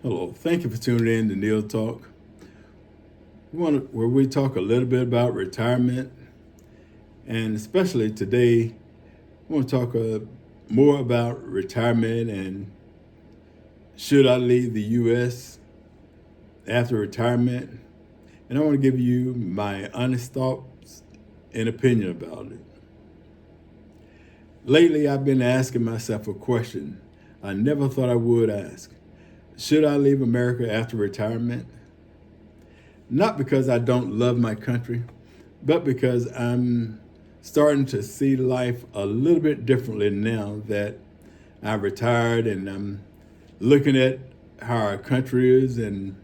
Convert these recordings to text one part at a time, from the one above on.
Hello, thank you for tuning in to Neal Talk, where we talk a little bit about retirement, and especially today, I want to talk more about retirement and should I leave the U.S. after retirement, and I want to give you my honest thoughts and opinion about it. Lately, I've been asking myself a question I never thought I would ask: should I leave America after retirement? Not because I don't love my country, but because I'm starting to see life a little bit differently now that I've retired and I'm looking at how our country is and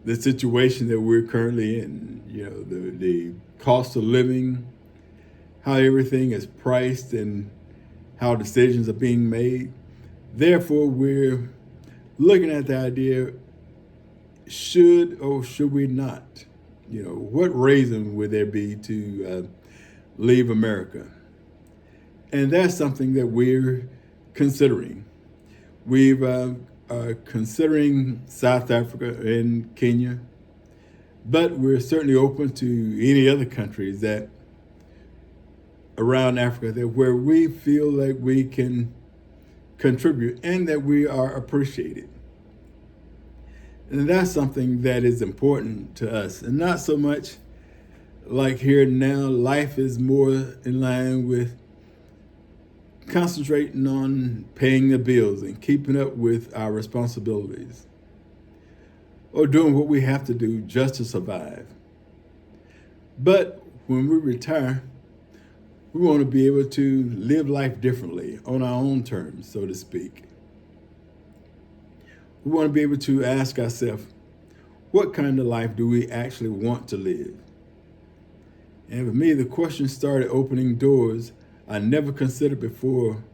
the situation that we're currently in. The cost of living, how everything is priced, and how decisions are being made. Therefore, we're looking at the idea: should or should we not? What reason would there be to leave America? And that's something that we're considering. We've are considering South Africa and Kenya, but we're certainly open to any other countries that around Africa that where we feel like we can contribute and that we are appreciated. And that's something that is important to us, and not so much like here now. Life is more in line with concentrating on paying the bills and keeping up with our responsibilities, or doing what we have to do just to survive. But when we retire, we want to be able to live life differently on our own terms, so to speak. We want to be able to ask ourselves, what kind of life do we actually want to live? And for me, the question started opening doors I never considered before,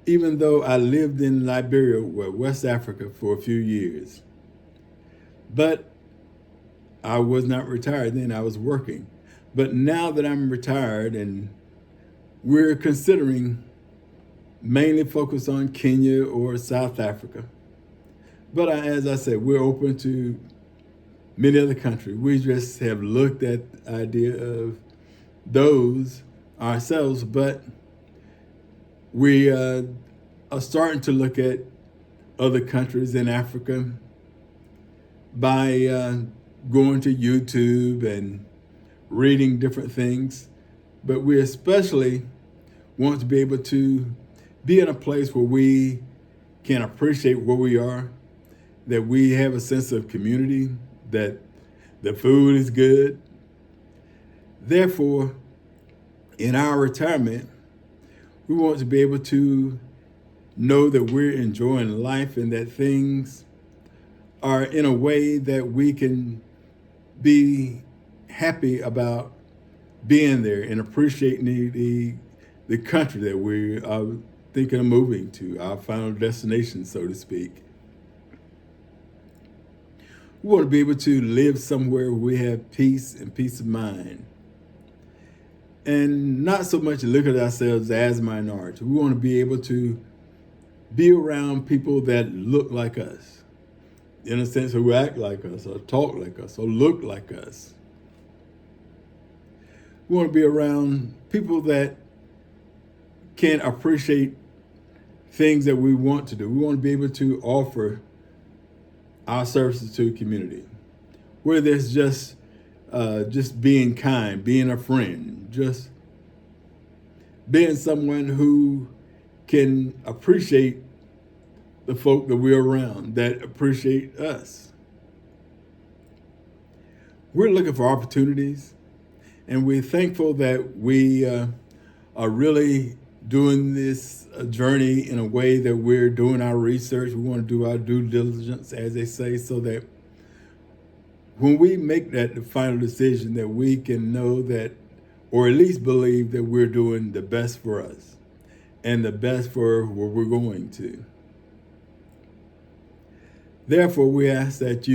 even though I lived in Liberia, West Africa, for a few years. But I was not retired then, I was working. But now that I'm retired and we're considering mainly focus on Kenya or South Africa. But as I said, we're open to many other countries. We just have looked at the idea of those ourselves, but we are starting to look at other countries in Africa by going to YouTube and reading different things. But we especially want to be able to be in a place where we can appreciate where we are, that we have a sense of community, that the food is good. Therefore, in our retirement, we want to be able to know that we're enjoying life and that things are in a way that we can be happy about being there and appreciating the country that we are thinking of moving to, our final destination, so to speak. We want to be able to live somewhere where we have peace and peace of mind. And not so much look at ourselves as minorities. We want to be able to be around people that look like us, in a sense, who act like us, or talk like us, or look like us. We want to be around people that can appreciate things that we want to do. We want to be able to offer our services to the community, whether it's just being kind, being a friend, just being someone who can appreciate the folk that we're around, that appreciate us. We're looking for opportunities, and we're thankful that we are really doing this journey in a way that we're doing our research. We want to do our due diligence, as they say, so that when we make that final decision, that we can know that, or at least believe that we're doing the best for us and the best for where we're going to. Therefore, we ask that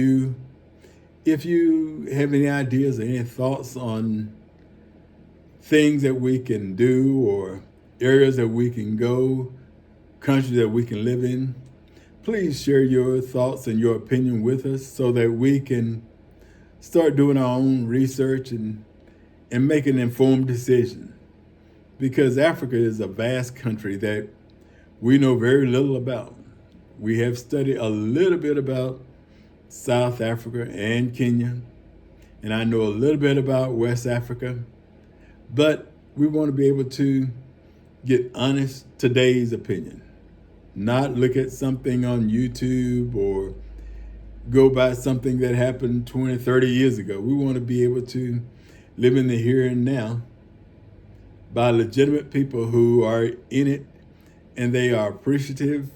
if you have any ideas or any thoughts on things that we can do or areas that we can go, countries that we can live in, Please share your thoughts and your opinion with us so that we can start doing our own research and make an informed decision. Because Africa is a vast country that we know very little about. We have studied a little bit about South Africa and Kenya, and I know a little bit about West Africa, but we want to be able to get honest today's opinion, not look at something on YouTube or go by something that happened 20, 30 years ago. We want to be able to live in the here and now by legitimate people who are in it and they are appreciative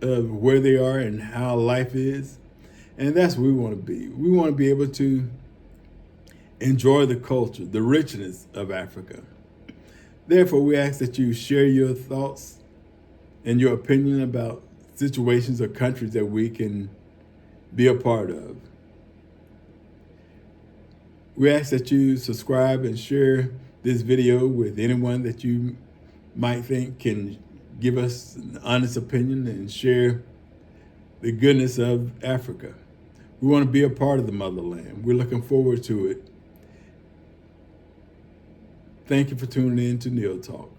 of where they are and how life is. And that's what we want to be. We want to be able to enjoy the culture, the richness of Africa. Therefore, we ask that you share your thoughts and your opinion about situations or countries that we can be a part of. We ask that you subscribe and share this video with anyone that you might think can give us an honest opinion and share the goodness of Africa. We want to be a part of the motherland. We're looking forward to it. Thank you for tuning in to Neal Talk.